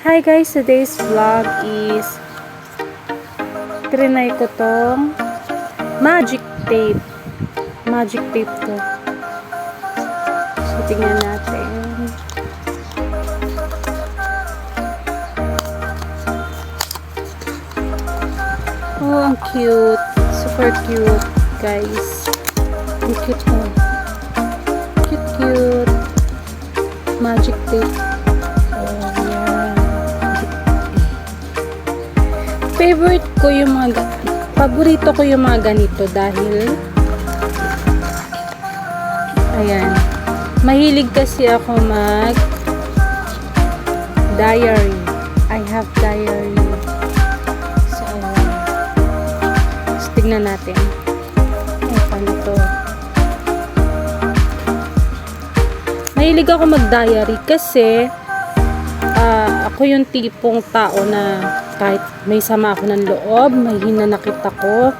Hi guys, today's vlog is trinay ko tong magic tape. Magic tape to. So, tingnan natin. Oh, ang cute. Super cute, guys. Ang cute mo. Cute, cute. Magic tape. Paborito ko yung mga ganito dahil ayan, mahilig kasi ako mag diary. I have diary. So ayan, so, tignan natin paano to. Mahilig ako mag diary kasi ako yung tipong tao na kahit may sama ako ng loob, may hinanakit ako,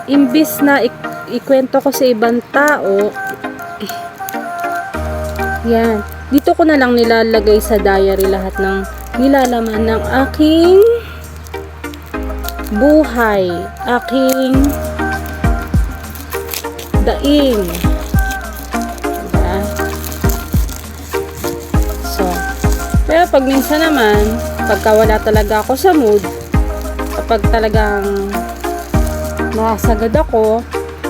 imbis na ikwento ko sa ibang tao, yan, dito ko na lang nilalagay sa diary lahat ng nilalaman ng aking buhay, aking daing. Diba? So, pero pag minsan naman, pagka wala talaga ako sa mood, kapag talagang nakasagad ako,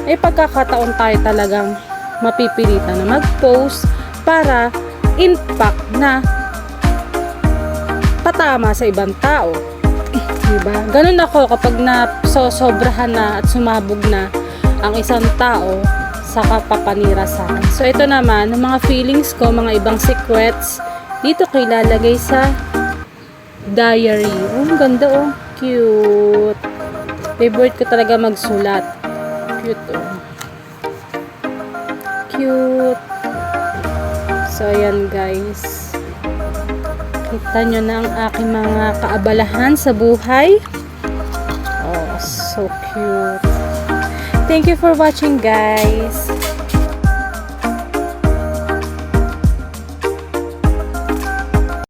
pagkakataon tayo talagang mapipilitan na mag-post para impact na patama sa ibang tao. Diba? Ganun ako kapag sobrahan na at sumabog na ang isang tao sa kapapanira sa akin. So ito naman, ng mga feelings ko, mga ibang secrets, dito ko ilalagay sa diary. Oh, ang ganda oh. Cute. Favorite ko talaga magsulat. Cute oh. Cute. So, ayan guys. Kita nyo na ang aking mga kaabalahan sa buhay. Oh, so cute. Thank you for watching guys.